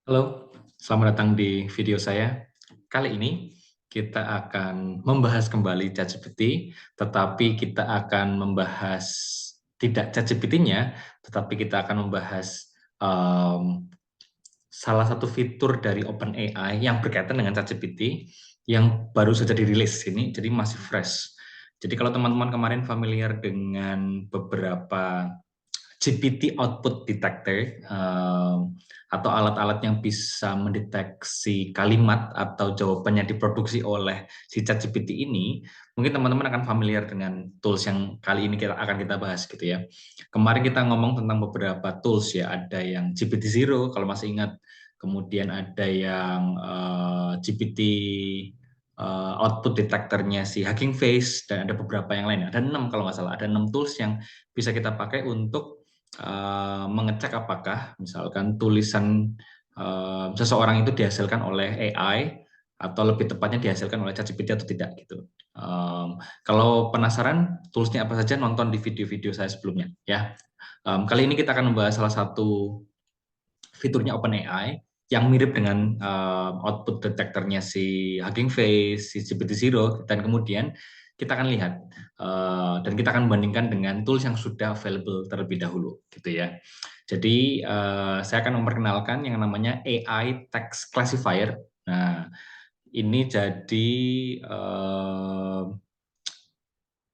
Halo, selamat datang di video saya. Kali ini kita akan membahas kembali ChatGPT, tetapi kita akan membahas tidak ChatGPT-nya, tetapi kita akan membahas salah satu fitur dari OpenAI yang berkaitan dengan ChatGPT yang baru saja dirilis ini, jadi masih fresh. Jadi kalau teman-teman kemarin familiar dengan beberapa GPT output detector atau alat-alat yang bisa mendeteksi kalimat atau jawabannya diproduksi oleh si ChatGPT ini, mungkin teman-teman akan familiar dengan tools yang kali ini akan kita bahas gitu ya. Kemarin kita ngomong tentang beberapa tools ya, ada yang GPT Zero kalau masih ingat, kemudian ada yang GPT output detektornya si Hugging Face, dan ada beberapa yang lain. Ada 6 kalau nggak salah, ada 6 tools yang bisa kita pakai untuk mengecek apakah misalkan tulisan seseorang itu dihasilkan oleh AI atau lebih tepatnya dihasilkan oleh ChatGPT atau tidak gitu. Kalau penasaran toolsnya apa saja, nonton di video-video saya sebelumnya ya. Kali ini kita akan membahas salah satu fiturnya OpenAI yang mirip dengan output detektornya si Hugging Face, si GPT Zero, dan kemudian kita akan lihat dan kita akan bandingkan dengan tools yang sudah available terlebih dahulu, gitu ya. Jadi saya akan memperkenalkan yang namanya AI Text Classifier. Nah, ini jadi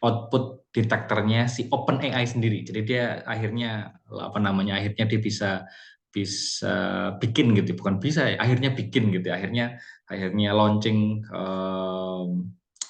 output detektornya si OpenAI sendiri. Jadi dia akhirnya apa namanya? Akhirnya dia bisa bisa bikin gitu, bukan bisa ya, akhirnya bikin gitu. Akhirnya launching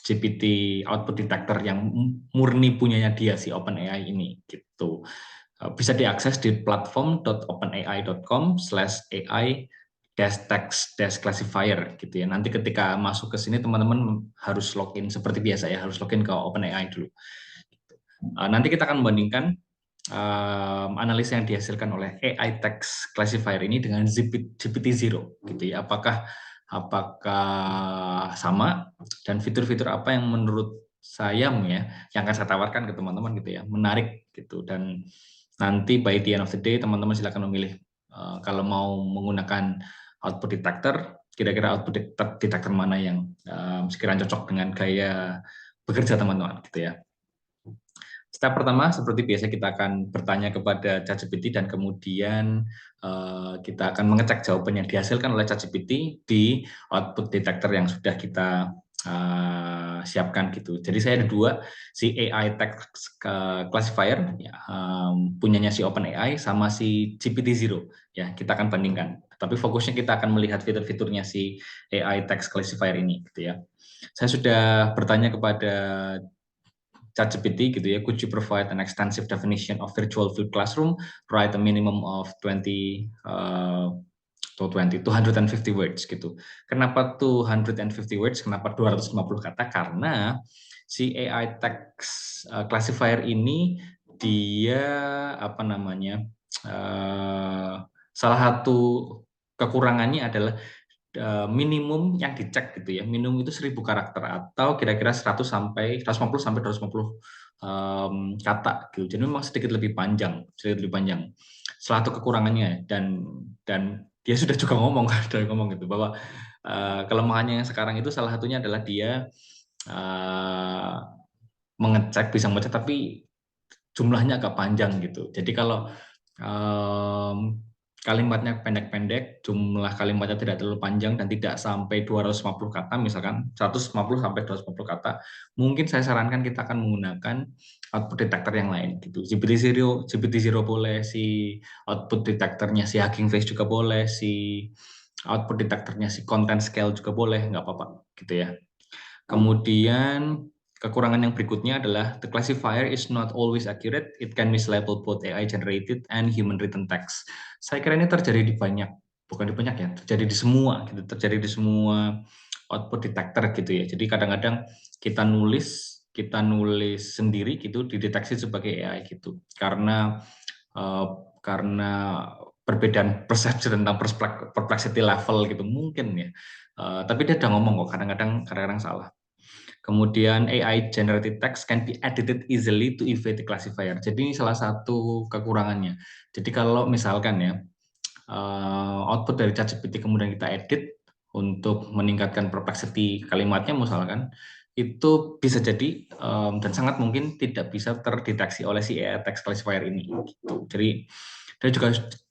GPT output detector yang murni punyanya dia si OpenAI ini gitu. Bisa diakses di platform.openai.com/AI text classifier gitu ya. Nanti ketika masuk ke sini teman-teman harus login seperti biasa ya, harus login ke OpenAI dulu. Nanti kita akan membandingkan analisa yang dihasilkan oleh AI text classifier ini dengan GPT Zero gitu ya. Apakah sama, dan fitur-fitur apa yang menurut saya ya yang akan saya tawarkan ke teman-teman gitu ya, menarik gitu. Dan nanti by the end of the day teman-teman silakan memilih kalau mau menggunakan output detector, kira-kira output detector mana yang sekiranya cocok dengan gaya bekerja teman-teman gitu ya. Step pertama, seperti biasa kita akan bertanya kepada ChatGPT dan kemudian kita akan mengecek jawaban yang dihasilkan oleh ChatGPT di output detector yang sudah kita siapkan gitu. Jadi saya ada dua, si AI text classifier ya, punyanya si OpenAI sama si GPT Zero ya, kita akan bandingkan. Tapi fokusnya kita akan melihat fitur-fiturnya si AI text classifier ini gitu ya. Saya sudah bertanya kepada ChatGPT gitu ya, could you provide an extensive definition of virtual field classroom, write a minimum of 20 250 words gitu. Kenapa 250 words? Kenapa 250 kata? Karena si AI text classifier ini dia apa namanya? Salah satu kekurangannya adalah minimum yang dicek gitu ya, minimum itu 1.000 karakter atau kira-kira 100 sampai 150 sampai 250 kata gitu. Jadi memang sedikit lebih panjang, sedikit lebih panjang. Salah satu kekurangannya, dan dia sudah juga ngomong sudah ngomong gitu bahwa kelemahannya yang sekarang itu salah satunya adalah dia mengecek, bisa mengecek tapi jumlahnya agak panjang gitu. Jadi kalau kalimatnya pendek-pendek, jumlah kalimatnya tidak terlalu panjang dan tidak sampai 250 kata, misalkan 150 sampai 250 kata, mungkin saya sarankan kita akan menggunakan output detector yang lain gitu. GPT Zero boleh, si output detectornya si Hugging Face juga boleh, si output detectornya si Content Scale juga boleh, nggak apa-apa gitu ya. Kemudian kekurangan yang berikutnya adalah the classifier is not always accurate. It can mislabel both AI generated and human written text. Saya kira ini terjadi di banyak, bukan di banyak ya, terjadi di semua gitu, terjadi di semua output detector gitu ya. Jadi kadang-kadang kita nulis sendiri gitu dideteksi sebagai AI gitu. Karena perbedaan persepsi tentang perplexity level gitu mungkin ya. Tapi dia udah ngomong kok kadang-kadang salah. Kemudian AI generated text can be edited easily to evade the classifier. Jadi ini salah satu kekurangannya. Jadi kalau misalkan ya output dari ChatGPT kemudian kita edit untuk meningkatkan perplexity kalimatnya misalkan, itu bisa jadi dan sangat mungkin tidak bisa terdeteksi oleh si AI text classifier ini gitu. Jadi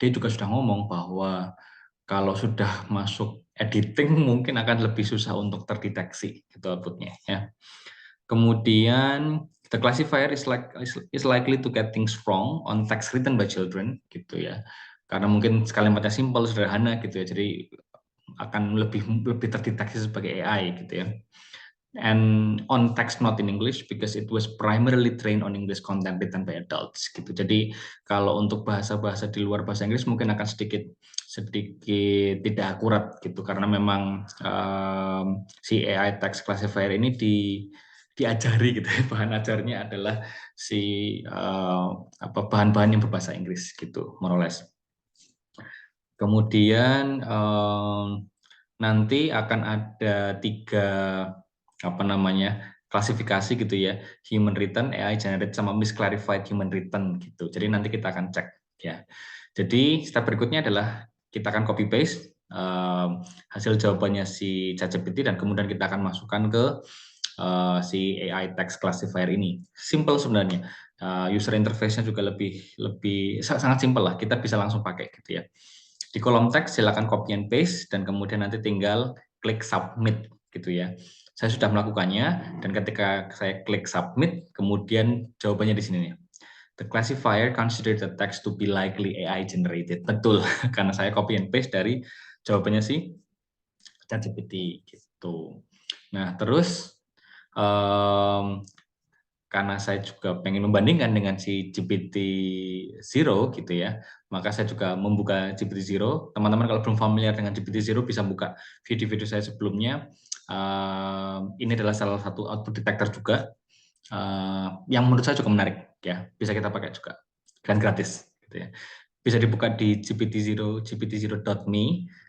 dia juga sudah ngomong bahwa kalau sudah masuk editing mungkin akan lebih susah untuk terdeteksi gitu outputnya ya. Kemudian the classifier is likely to get things wrong on text written by children gitu ya. Karena mungkin kalimatnya simple, sederhana gitu ya. Jadi akan lebih terdeteksi sebagai AI gitu ya. And on text not in English because it was primarily trained on English content written by adults gitu. Jadi kalau untuk bahasa-bahasa di luar bahasa Inggris mungkin akan sedikit tidak akurat gitu karena memang si AI text classifier ini diajari gitu ya. Bahan ajarnya adalah si bahan-bahan yang berbahasa Inggris gitu, more or less. Kemudian nanti akan ada 3 klasifikasi gitu ya, human written, AI generated, sama misclarified human written gitu. Jadi nanti kita akan cek ya. Jadi step berikutnya adalah kita akan copy paste hasil jawabannya si ChatGPT dan kemudian kita akan masukkan ke si AI text classifier ini. Simple sebenarnya. User interface-nya juga lebih sangat simple lah. Kita bisa langsung pakai gitu ya. Di kolom teks silakan copy and paste dan kemudian nanti tinggal klik submit gitu ya. Saya sudah melakukannya dan ketika saya klik submit, kemudian jawabannya di sini nih. The classifier consider the text to be likely AI generated. Betul, karena saya copy and paste dari jawabannya si ChatGPT gitu. Nah, terus karena saya juga pengen membandingkan dengan si GPT Zero gitu ya, maka saya juga membuka GPT Zero. Teman-teman kalau belum familiar dengan GPT Zero bisa buka video-video saya sebelumnya. Ini adalah salah satu output detector juga yang menurut saya cukup menarik ya, bisa kita pakai juga dan gratis gitu ya. Bisa dibuka di gpt0.me,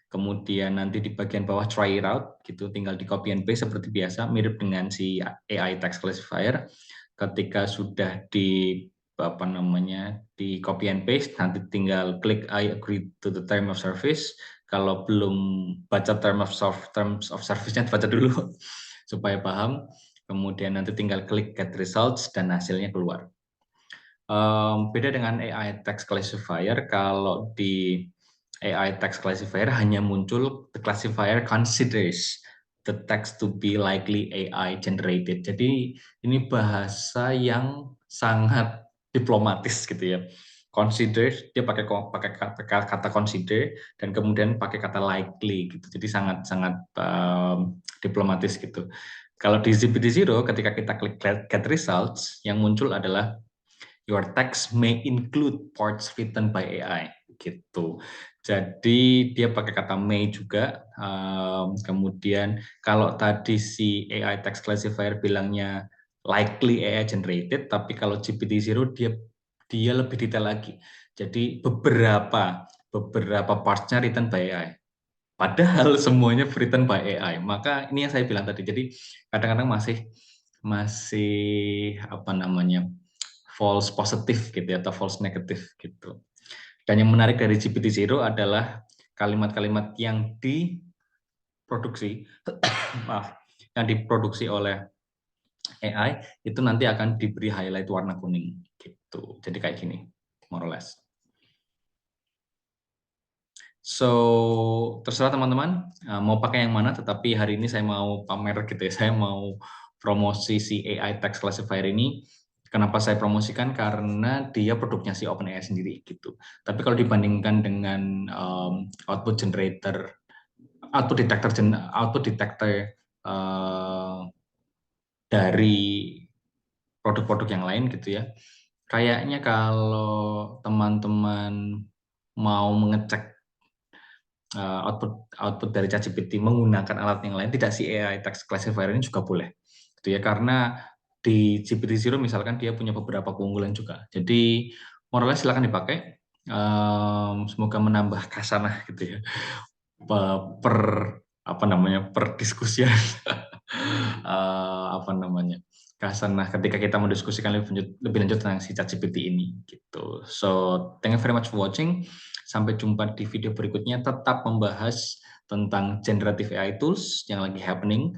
kemudian nanti di bagian bawah try it out gitu, tinggal di copy and paste seperti biasa, mirip dengan si AI text classifier. Ketika sudah di di copy and paste, nanti tinggal klik I agree to the term of service. Kalau belum baca terms of service-nya baca dulu supaya paham. Kemudian nanti tinggal klik get results dan hasilnya keluar. Beda dengan AI text classifier, kalau di AI text classifier hanya muncul the classifier considers the text to be likely AI generated. Jadi ini bahasa yang sangat diplomatis gitu ya. Consider, dia pakai kata consider dan kemudian pakai kata likely gitu. Jadi sangat diplomatis gitu. Kalau di GPT-0 ketika kita klik get results, yang muncul adalah your text may include parts written by AI gitu. Jadi dia pakai kata may juga. Kemudian kalau tadi si AI text classifier bilangnya likely AI generated, tapi kalau GPT-0 dia lebih detail lagi. Jadi beberapa parts-nya written by AI. Padahal semuanya written by AI. Maka ini yang saya bilang tadi. Jadi kadang-kadang masih false positif gitu ya, atau false negatif gitu. Dan yang menarik dari GPT-0 adalah kalimat-kalimat yang diproduksi maaf, yang diproduksi oleh AI itu nanti akan diberi highlight warna kuning gitu. Jadi kayak gini, more or less. So, terserah teman-teman mau pakai yang mana, tetapi hari ini saya mau pamer gitu ya, saya mau promosi si AI text classifier ini. Kenapa saya promosikan? Karena dia produknya si OpenAI sendiri gitu. Tapi kalau dibandingkan dengan output detector dari produk-produk yang lain gitu ya, kayaknya kalau teman-teman mau mengecek output dari ChatGPT menggunakan alat yang lain, tidak si AI text classifier ini juga boleh gitu ya, karena di GPT-0 misalkan dia punya beberapa keunggulan juga. Jadi moralnya silakan dipakai, semoga menambah kasanah gitu ya, per diskusian kasanah ketika kita mendiskusikan lebih lanjut tentang si ChatGPT ini gitu. So thank you very much for watching. Sampai jumpa di video berikutnya, tetap membahas tentang generative AI tools yang lagi happening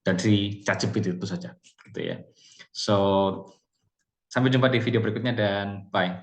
dari ChatGPT itu saja, gitu ya. So, sampai jumpa di video berikutnya dan bye.